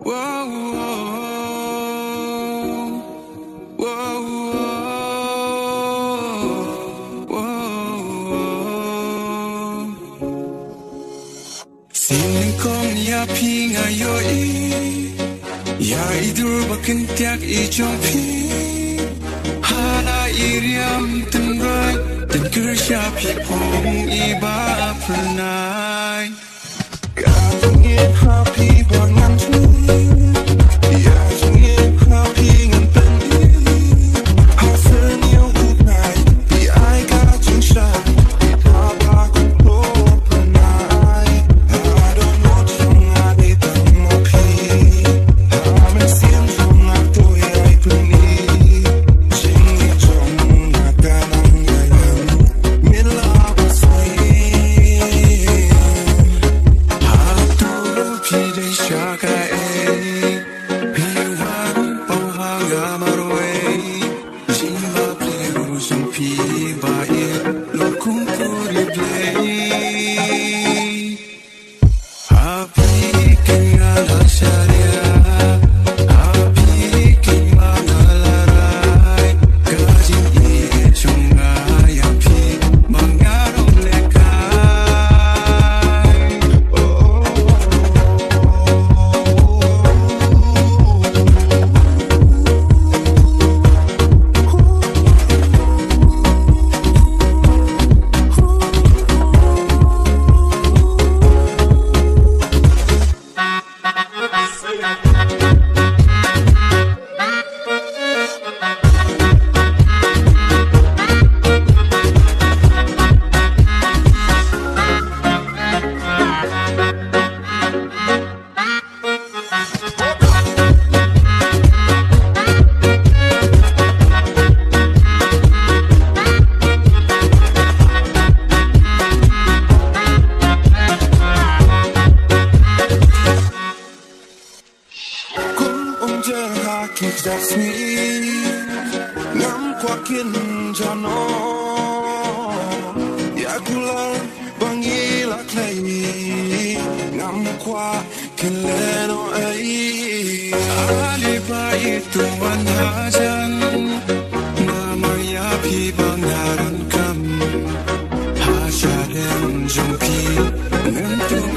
Whoa, whoa, whoa, whoa. Xin con ya pinga yo ya idur bakin tiak I trong pi hana iriam ten rai ten kersha pi pong I ba pernai Gaving it happy but not me Gaving it happy and penny Hasen yo good night Bi ai ka chung sha Bi pa ba kong lo pernai I don't know chung a di tang mo pi Hamen sien chung a to yai penny Jing ni chung a ka nang yayan Min la ba soi Hato pi de shaka Pi wan pong hang amarwe Jiva pleu sung pi ba Lo kung kuri play Happy kenya la sharia Happy kenya la larai Gajin chung ya pi mangarong lekai That's me Ngắm qua kiên cho nó Ya kula bangi la clay Ngắm qua kiên lẽ nó ấy Ali ba itu wan hajan Nama ya pi bangaran kam Hasha dem jumpi Nentuk